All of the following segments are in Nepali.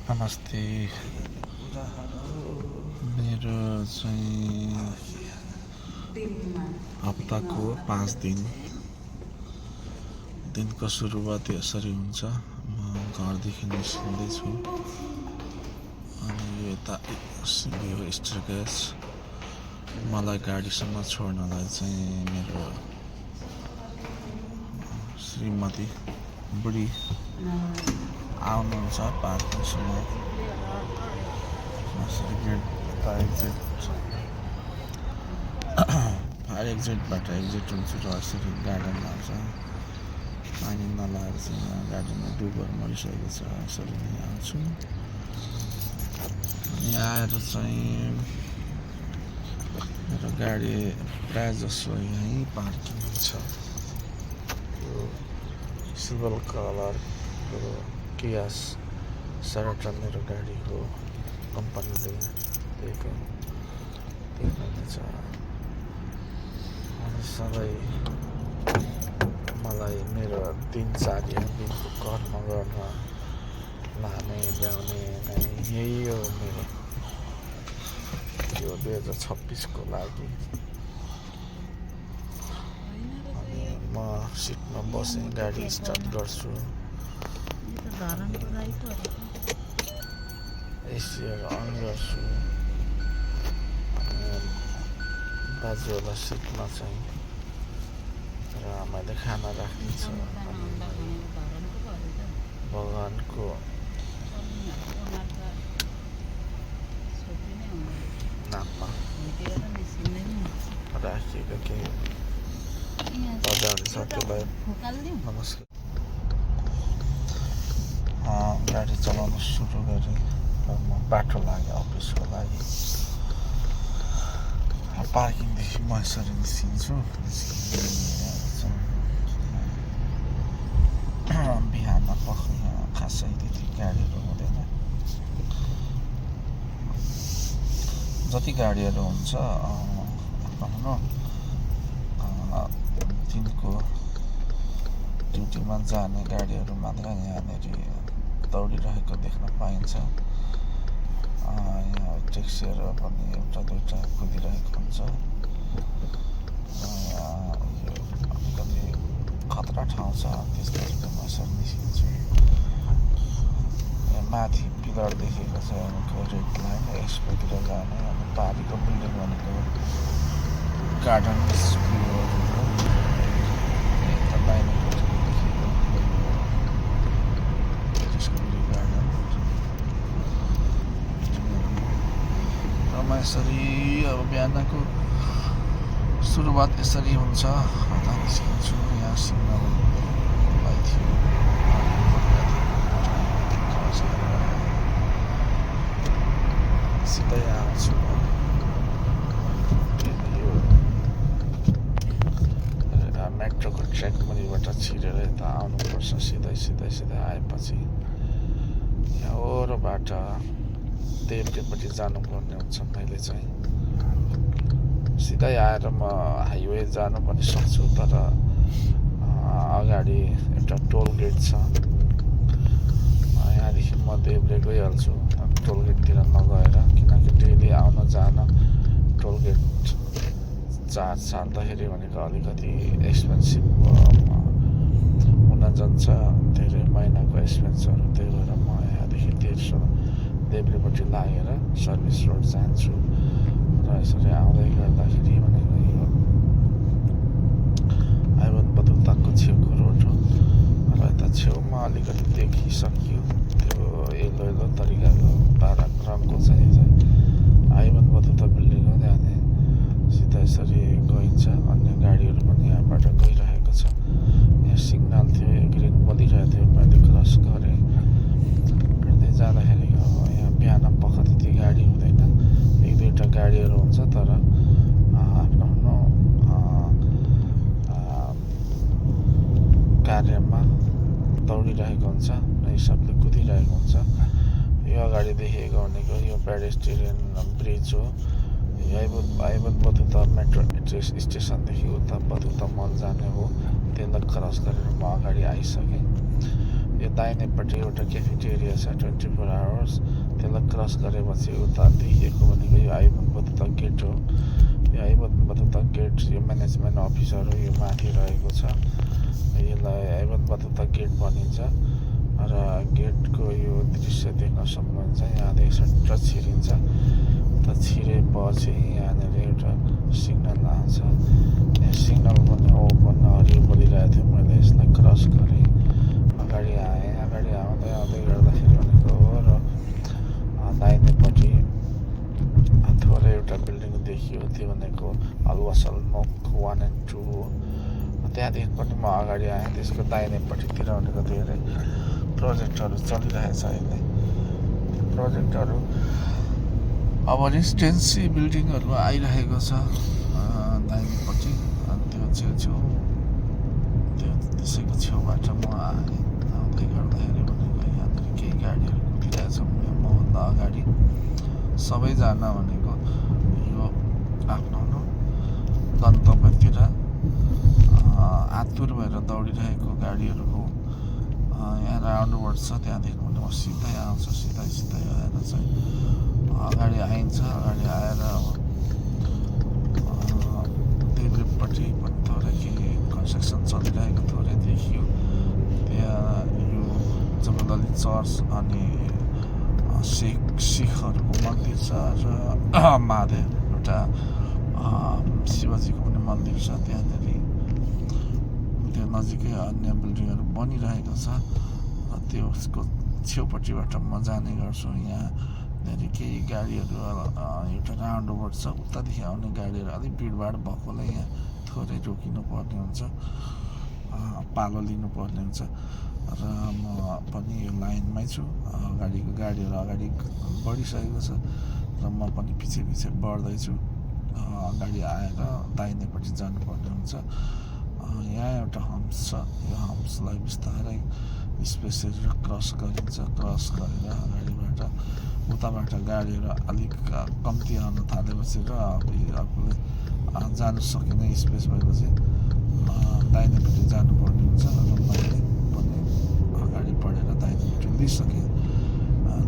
नमस्ते। मेरो चाहिँ हप्ताको 5 दिनको सुरुवात यसरी हुन्छ। म घरदेखि निस्किँदैछु अनि यो यता सिङ्गियो स्टेयरकेस। मलाई गाडीसम्म छोड्नलाई चाहिँ मेरो श्रीमती बुढी आउनुहुन्छ पार्किङसम्म। फायर एक्जिटबाट एक्जिट हुन्छु र यसरी गार्डनमा आउँछ। पानी नलाएर चाहिँ यहाँ गार्डनमा डुबर मरिसकेको छ। यसरी नै आउँछु अनि आएर चाहिँ मेरो गाडी प्रायः जसो यहीँ पार्किङ छ। यो सिल्भर कलरको किया सेराटन मेरो गाडी हो। कम्पनीले दिएको देख्नुहुनेछ। अनि सबै मलाई मेरो दिनचर्या दिनको कर्म गर्न लाने ल्याउने नै यही हो मेरो यो 2026 को लागि। अनि म सिटमा बसेँ, गाडी स्टार्ट गर्छु। एसीहरू अन गर्छु। बाजुवाला सिटमा चाहिँ र मैले खाना राख्नेछ। भगवानको नाममा राखिएका केही पदहरू छ त्यसलाई नमस्कार। गाडी चलाउन सुरु गरेँ र म बाटो लागेँ अफिसको लागि। पार्किङदेखि म यसरी निस्किन्छु। बिहान पख खासै त्यति गाडीहरू हुँदैन। जति गाडीहरू हुन्छ आफ्नो दिनको ड्युटीमा जाने गाडीहरू मात्र यहाँनिर दौडिरहेको देख्न पाइन्छ। यहाँ ट्याक्सीहरू पनि एउटा दुईवटा कुदिरहेको हुन्छ। यो अलिकति खतरा ठाउँ छ, त्यसपछि म यसरी निस्किन्छु। माथि पिलर देखेको छ भनेको रेड लाइन एक्सपोतिर जाने। अनि पारिको बिल्डिङ भनेको गार्डन भ्यूहरू हो। यता दाहिनेपट्टि देखेको डिस्कभरी गार्डन। यसरी अब बिहानको सुरुवात यसरी हुन्छ। हतार निस्किन्छु। यहाँ सिग्नल लाइट थियो, सिधै आउँछु। यो मेट्रोको ट्र्याक मुनिबाट छिरेर यता आउनुपर्छ। सिधै आएपछि यहाँ ओरोबाट देब्रेपट्टि जानुपर्ने हुन्छ। मैले चाहिँ सिधै आएर म हाइवे जानु पनि सक्छु, तर अगाडि एउटा टोल गेट छ। यहाँदेखि म देब्रे गइहाल्छु टोल गेटतिर नगएर, किनकि डेली आउन जान टोल गेट चार्ज सार्दाखेरि भनेको अलिकति एक्सपेन्सिभ हुन जान्छ। धेरै महिनाको एक्सपेन्सहरू। त्यही भएर म यहाँदेखि देब्रेपट्टि लागेर सर्भिस रोड जान्छु। र यसरी आउँदै गर्दाखेरि भनेको यो आइबन बतुताको छेउको रोड हो। र यता छेउमा अलिकति देखिसक्यो त्यो येलो तरिकाको रङको चाहिँ आइबन बतुता बिल्डिङ हो। त्यहाँ सिधा यसरी गइन्छ। अन्य गाडीहरू पनि यहाँबाट गइरहेको छ। यहाँ सिग्नल थियो, ग्रिन बलिरहेको थियो, मैले क्रस गरेँ। गर्दै जाँदाखेरि बिहान पख त्यति गाडी हुँदैन, एक दुईवटा गाडीहरू हुन्छ, तर आफ्नो कार्यमा दौडिरहेको हुन्छ, हिसाबले कुदिरहेको हुन्छ। यो अगाडि देखेको भनेको यो पेडेस्ट्रियन ब्रिज हो। आइबन बतुता मेट्रो स्टेसनदेखि उता बतुता मल जाने हो। त्यसलाई क्रस गरेर म अगाडि आइसकेँ। यो दाहिनेपट्टि एउटा क्याफेटेरिया छ 24 आवर्स त्यसलाई क्रस गरेपछि उता देखिएको भनेको यो आइबन बतुता गेट हो यो आइबन बतुता गेट यो म्यानेजमेन्ट अफिसहरू यो माथि रहेको छ यसलाई आइबन बतुता गेट भनिन्छ र गेटको यो दृश्य देख्न सक्नुहुन्छ यहाँदेखि सट्ट छिरिन्छ त छिरेपछि यहाँनिर एउटा सिग्नल आउँछ यहाँ सिग्नल पनि ओपन हरियो बोलिरहेको थियो मैले यसलाई क्रस गरेँ अगाडि आएँ अगाडि आउँदै आउँदै गर्दाखेरि भनेको हो र दाहिनेपट्टि थोरै एउटा बिल्डिङ देखियो त्यो भनेको अलवासल नोक 1 and 2 हो त्यहाँदेखि पनि म अगाडि आएँ त्यसको दाहिनेपट्टितिर भनेको धेरै प्रोजेक्टहरू चलिरहेछ अहिले प्रोजेक्टहरू अब रेसिडेन्सी बिल्डिङहरू आइरहेको छ दाहिनेपट्टि अनि त्यो छेउछेउ त्यो त्यसैको छेउबाट म आएँ आउँदै गर्दाखेरि भनेको यहाँनिर केही गाडीहरू कुदिरहेछ मभन्दा अगाडि सबैजना भनेको यो आफ्नो गन्तव्यतिर आतुर भएर दौडिरहेको गाडीहरू हो यहाँ राउन्डवर्ड छ त्यहाँदेखि भने म सिधै आउँछु सिधै आएर चाहिँ अगाडि आइन्छ अगाडि आएर देब्रेपट्टि पनि थोरै केही कन्स्ट्रक्सन चलिरहेको थोरै देखियो त्यहाँ यो जबलली चर्च अनि सिखहरूको मन्दिर छ र महादेव एउटा शिवजीको पनि मन्दिर छ त्यहाँनिर त्यो नजिकै अन्य बिल्डिङहरू बनिरहेको छ त्यसको छेउपट्टिबाट म जाने गर्छु यहाँनिर केही गाडीहरू एउटा राउन्ड ओभर छ उतादेखि आउने गाडीहरू अलिक भिडभाड भएकोले यहाँ थोरै रोकिनु पर्ने हुन्छ पालो लिनुपर्ने हुन्छ र म पनि यो लाइनमै छु गाडीहरू अगाडि बढिसकेको छ र म पनि पछि बढ्दैछु गाडी आएर दाहिनेपट्टि जानुपर्ने हुन्छ यहाँ एउटा हम्स छ यो हम्सलाई बिस्तारै स्पेसली क्रस गरिन्छ क्रस गरेर अगाडिबाट उताबाट गाडीहरू अलिक कम्ती आउन थालेपछि र आफूले जानु सकिने स्पेस भएपछि दाहिनेपट्टि जानुपर्ने हुन्छ र मैले पनि अगाडि बढेर दाहिनेपट्टि लिइसकेँ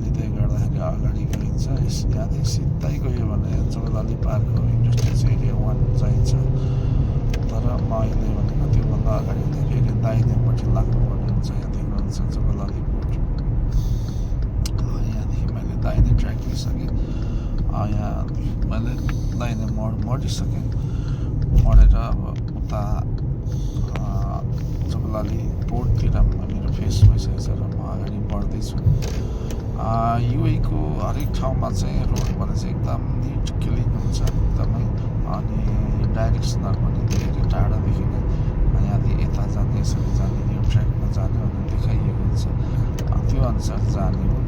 लिँदै गर्दाखेरि अगाडि गइन्छ यहाँदेखि सिधै गयो भने जबलली पार्कको इन्डस्ट्रियल एरिया 1 चाहिन्छ तर मैले भनेको त्योभन्दा अगाडि फेरि दाहिनेपट्टि लाग्नुपर्ने हुन्छ यहाँ देख्नुहुन्छ जबलली पोर्ट यहाँदेखि मैले दाहिने ट्र्याक लिइसकेँ यहाँदेखि मैले दाहिने मोडिसकेँ मोडेर अब उता जबलली पोर्टतिर मेरो फेस भइसकेको छ र म अगाडि बढ्दैछु युएको हरेक ठाउँमा चाहिँ रोडबाट चाहिँ एकदम निट क्लिन हुन्छ एकदमै अनि डाइरेक्सनहरू पनि धेरै टाढादेखि नै यहाँदेखि यता जाने यसरी जाने यो ट्र्याकमा जाने भनेर देखाइएको हुन्छ त्यो अनुसार जाने हो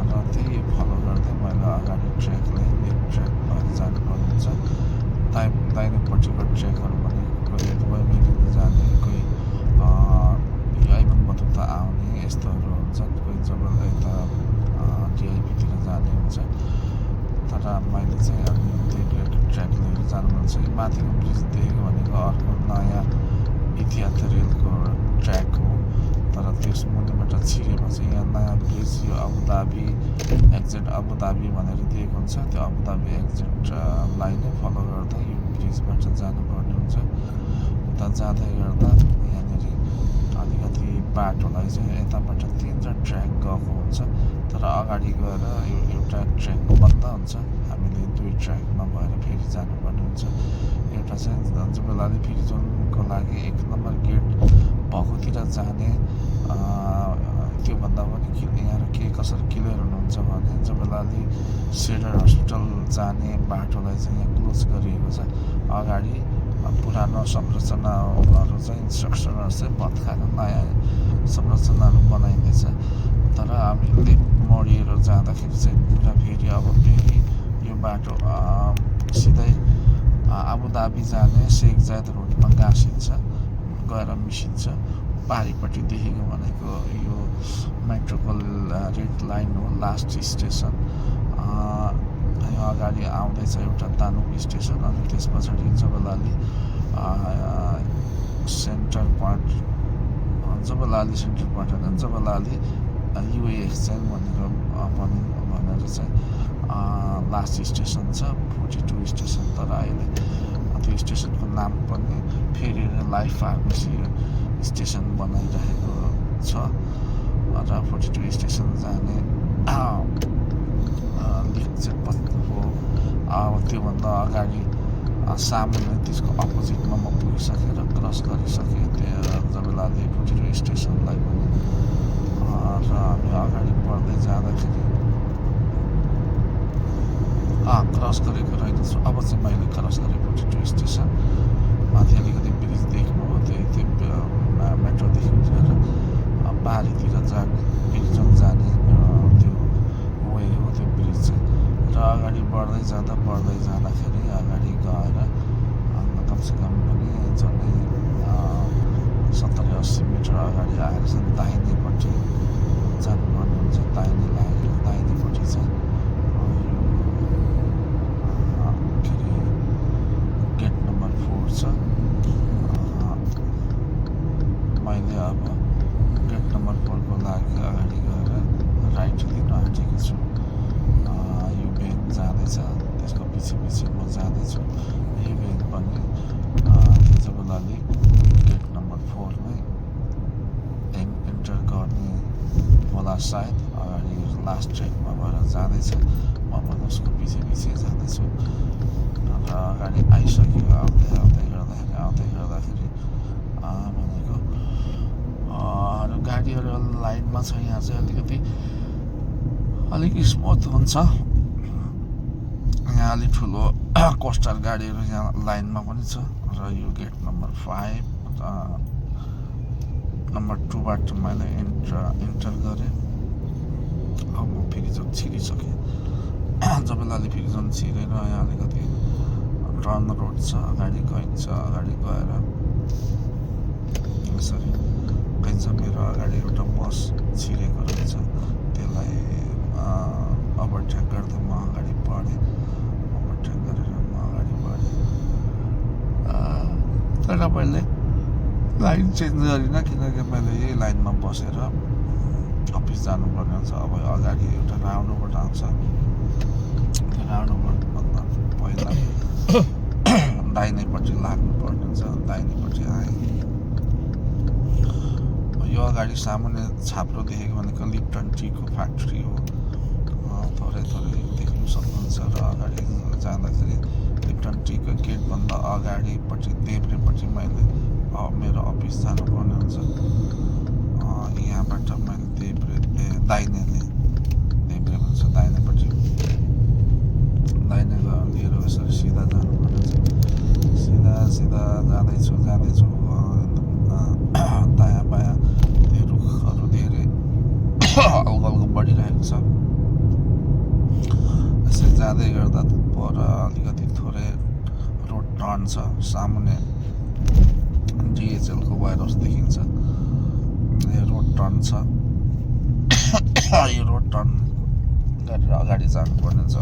र त्यही फलो गर्दै मैले अगाडि ट्र्याकले लेफ्ट ट्र्याक भएर जानुपर्ने हुन्छ दाहिनेपट्टिको ट्र्याकहरू पनि कोही दुबई मेलिएर जाने कोही आइबन बतुता आउने यस्तोहरू हुन्छ कोही जब यता डिआइपीतिर जाने हुन्छ तर मैले चाहिँ अब त्यही ट्र्याक लिएर जानु मन छ माथिको ब्रिज देखेको भनेको अर्को नयाँ इतिहास रेलको ट्र्याक हो तर त्यस मुनिबाट छिरेपछि यहाँ नयाँ ब्रिज यो अबुधाबी एक्जेक्ट अबुधाबी भनेर दिएको हुन्छ त्यो अबुधाबी एक्जेक्टलाई नै फलो गर्दा यो ब्रिजबाट जानुपर्ने हुन्छ उता जाँदै गर्दा यहाँनिर अलिकति बाटोलाई चाहिँ यताबाट 3 ट्र्याक गएको हुन्छ तर अगाडि गएर यो एउटा ट्र्याक बन्द हुन्छ हामीले 2 ट्र्याकमा भएर फेरि जानुपर्ने हुन्छ एउटा चाहिँ जबलली फेरि जोनको लागि 1 नम्बर गेट भएकोतिर जाने त्योभन्दा पनि यहाँ के कसरी क्लियर हुनुहुन्छ भने जबलली सेडर हस्पिटल जाने बाटोलाई चाहिँ यहाँ क्लोज गरिएको छ अगाडि पुरानो संरचनाहरू चाहिँ स्ट्रक्चरहरू चाहिँ भत्काएर नयाँ संरचनाहरू बनाइँदैछ तर हामीले मोडिएर जाँदाखेरि चाहिँ पुरा फेरि अब फेरि यो बाटो सिधै अबुधाबी जाने शेख जायद रोडमा गाँसिन्छ गएर मिसिन्छ पारिपट्टि देखेको भनेको यो मेट्रोको रेड लाइन हो लास्ट स्टेसन अगाडि आउँदैछ एउटा दानुक स्टेसन अनि त्यस पछाडि जबलली सेन्टर पोइन्ट जब लाली सेन्टरबाट जब लाली युएएक्स चाहिँ भनेर चाहिँ लास्ट स्टेसन छ 42 स्टेसन। तर अहिले त्यो स्टेसनको नाम पनि फेरि लाइफ फार्मेसी स्टेसन बनाइरहेको छ र 42 स्टेसन जाने लिक चाहिँ हो। अब त्योभन्दा अगाडि सामुन्ने त्यसको अपोजिटमा म पुगिसकेँ र क्रस गरिसकेँ त्यो जबेलाले 42 स्टेसनलाई पनि। र हामी अगाडि बढ्दै जाँदाखेरि क्रस गरेको रहेनछु। अब चाहिँ मैले क्रस गरेँ 42 स्टेसन। माथि अलिकति ब्रिज देख्नु हो त्यो मेट्रोदेखि उठेर पारीतिर जाने पिल्चन जाने त्यो वे हो त्यो ब्रिज चाहिँ। र अगाडि बढ्दै जाँदाखेरि अगाडि गएर कमसेकम पनि झन्डै 70-80 मिटर अगाडि आएर चाहिँ दाहिनेपट्टि जानुपर्ने हुन्छ। दाहिने लागेर दाहिनेपट्टि चाहिँ के अरे गेट नम्बर 4 छ। मैले अब गेट नम्बर 4 को लागि अगाडि गएर राइट लिन आँटेको छु। यो भेन जाँदैछ, त्यसको पछि म जाँदैछु। यो भेन पनि जबलाले गेट नम्बर 4 मै इन्टर गर्ने होला सायद। अगाडि लास्ट ट्रेकमा भएर जाँदैछ, म पनि उसको पछि जाँदैछु। र अगाडि आइसक्यो। आउँदै गर्दाखेरि भनेको गाडीहरू लाइनमा छ। यहाँ चाहिँ अलिक स्मुथ हुन्छ। यहाँ अलिक ठुलो कोस्टर गाडीहरू यहाँ लाइनमा पनि छ। र यो गेट नम्बर 5 नम्बर 2बाट मैले इन्टर गरेँ। अब म फेरि झन् छिरिसकेँ। जबेलाले फेरि झन् छिरेर यहाँ अलिकति टर्न रोड छ, अगाडि गइन्छ। अगाडि गएर यसरी गइन्छ। मेरो अगाडि एउटा बस छिरेको रहेछ, त्यसलाई ओभरटेक गर्दै म अगाडि बढेँ। ओभरटेक गरेर म अगाडि बढेँ। तर मैले लाइन चेन्ज गरिनँ, किनकि मैले यही लाइनमा बसेर अफिस जानुपर्ने हुन्छ। अब अगाडि एउटा राउन्ड ओभर आउँछ, त्यो राउन्ड ओभरभन्दा पहिला दाहिनेपट्टि लाग्नुपर्ने हुन्छ। दाहिनेपट्टि आएँ। यो अगाडि सामान्य छाप्रो देखेको भनेको लिप्टन टीको फ्याक्ट्री हो। थोरै देख्नु सक्नुहुन्छ। र अगाडि जाँदाखेरि लिप्टन टीको गेटभन्दा अगाडिपट्टि देब्रेपट्टि मैले मेरो अफिस जानुपर्ने हुन्छ। यहाँबाट मैले दाहिने भन्छ, दाहिनेपट्टि दाहिने लिएर यसरी सिधा जानुपर्ने हुन्छ। सिधा जाँदैछु। दायाँ बायाँ त्यो रुखहरू धेरै अलगो बढिरहेको छ। यसरी जाँदै गर्दा पर अलिकति थोरै रोड टर्न छ। सामुन्ने डिएचएलको वायर हाउस देखिन्छ। यो रोड टर्न छ। यो रोड टर्न गरेर अगाडि जानुपर्ने हुन्छ।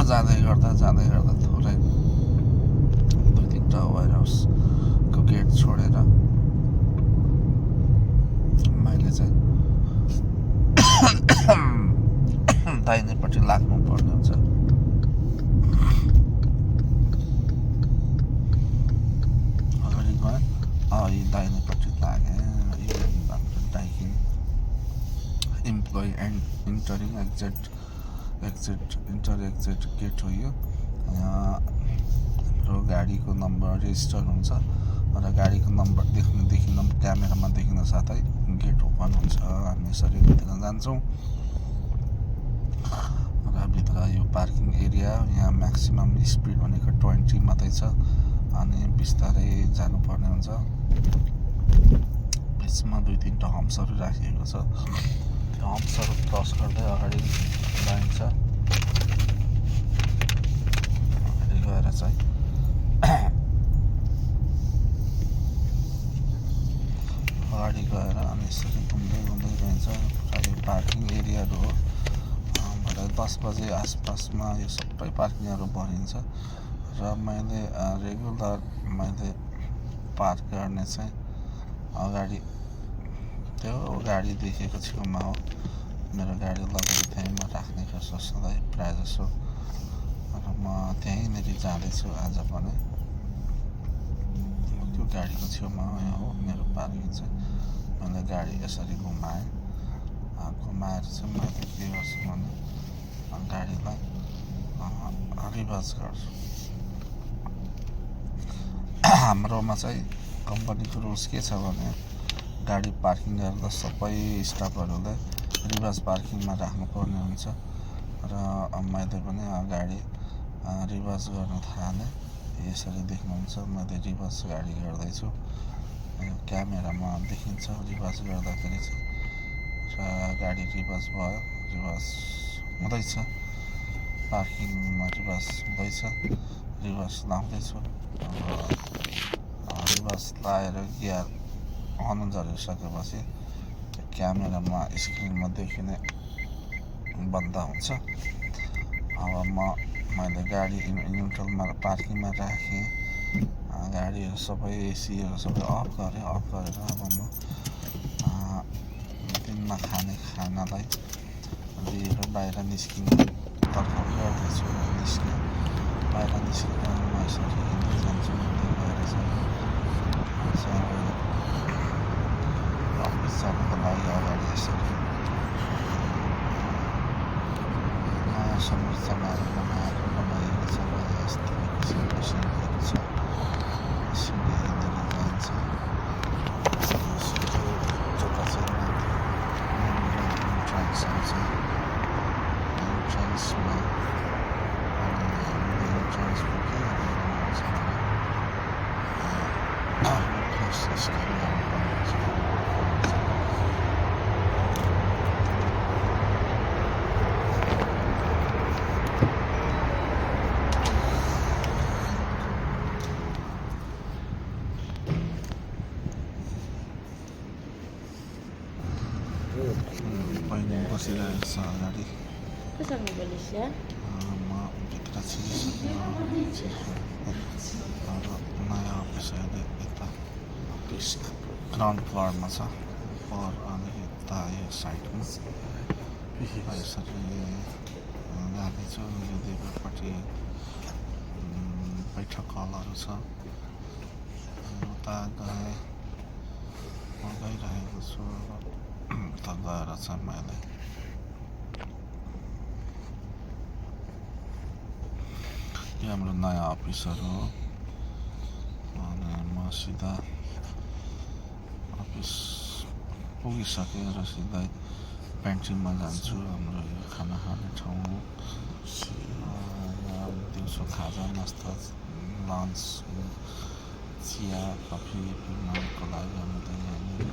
जाँदै गर्दा थोरै 2-3टा वायर हाउसको गेट छोडेर मैले चाहिँ दाहिनेपट्टि लाग्नुपर्ने हुन्छ। अगाडि गएँ, यो दाहिनेपट्टि लागेँ। यो डाइकिङ employee and enter exit gate हो यो। यहाँ हाम्रो गाडीको नम्बर रेजिस्टर हुन्छ र गाडीको नम्बर देखिन क्यामेरामा देखिन साथै गेट ओपन हुन्छ। हामी यसरी भित्र जान्छौँ। र भित्र यो पार्किङ एरिया, यहाँ म्याक्सिमम स्पिड भनेको 20 मात्रै छ। अनि बिस्तारै जानुपर्ने हुन्छ। बिचमा 2-3टा हम्प्सहरू राखिएको छ। त्यो हम्प्सहरू क्रस गर्दै अगाडि जाइन्छ। अगाडि गएर चाहिँ अनि यसरी घुम्दै गइन्छ। यो पार्किङ एरियाहरू हो। 10 बजे आसपासमा यो सबै पार्किङहरू भरिन्छ। र मैले रेगुलर पार्क गर्ने चाहिँ अगाडि त्यो गाडी देखेको छेउमा हो। मेरो गाडी लगेको त्यहीँमा राख्ने गर्छु सधैँ प्रायः जसो, र म त्यहीँनिर जाँदैछु आज पनि। त्यो गाडीको छेउमा हो मेरो पार्किङ चाहिँ। मैले गाडी यसरी घुमाएँ, घुमाएर चाहिँ मैले के गर्छु भने गाडीलाई रिभर्स गर्छु। हाम्रोमा चाहिँ कम्पनीको रुल्स के छ भने गाडी पार्किङ गर्दा सबै स्टाफहरूले रिभर्स पार्किङमा राख्नुपर्ने हुन्छ, र मैले पनि गाडी रिभर्स गर्न थालेँ। यसरी देख्नुहुन्छ मैले रिभर्स गाडी गर्दैछु, क्यामेरामा देखिन्छ रिभर्स गर्दाखेरि चाहिँ, र गाडी रिभर्स भयो, रिभर्स हुँदैछ, पार्किङमा रिभर्स हुँदैछ, रिभर्स लाउँदैछु। रिभर्स लाएर गियर अन गरिसकेपछि त्यो क्यामेरामा स्क्रिनमा देखिने बन्द हुन्छ। अब मैले गाडी न्युट्रलमा पार्किङमा राखेँ, गाडीहरू सबै एसीहरू सबै अफ गरेँ। अफ गरेर अब म दिनमा खाने खानालाई लिएर बाहिर निस्किने तर्खर गर्दैछु। बाहिर निस्केर म यसरी हिँड्दै जान्छु, हिँड्दै गएर चाहिँ अफिस जानको लागि अगाडि यसरी नयाँ संरचनाहरू बनाइएको छ, यस्तो किसिमको सिँढीहरू छ। सिँढी हिँडेर जान्छ, जता चाहिँ इन्ट्रान्स आउँछ, इन्ट्रान्समा इन्ट्रान्सको के गर्नुपर्छ भने फेस स्क्यान गर्नुपर्छ। बहिनी बसिरहेको छ अगाडि, म भित्र छिरिसकेँ। नयाँ अफिस अहिले यता ग्राउन्ड फ्लोरमा छ, अनि यता यो साइडमा यसरी जाँदैछु। यो देब्रेपट्टि बैठक हलहरू छ, उता गइरहेको छु। उता गएर चाहिँ मैले यो हाम्रो नयाँ अफिसहरू हो, अनि म सिधा अफिस पुगिसकेर सिधै पेन्टिङमा जान्छु। हाम्रो यो खाना खाने ठाउँ हो, दिउँसो खाजा नास्ता लन्च चिया कफी पिउनको लागि हामीले यहाँनिर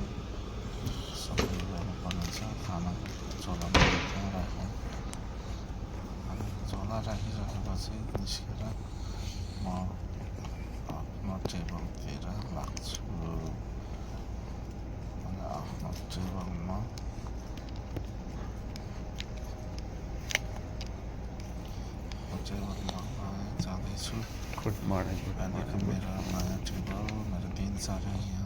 सबै गर्नुपर्ने छ। खानाको झोलामा त्यहाँ राखेँ, अनि झोला राखिसकेपछि निस्केर म आफ्नो टेबलतिर लाग्छु। अनि आफ्नो टेबलमा जाँदैछु। Good morning. मेरो नयाँ टेबल, मेरो दिनचर्या यहाँ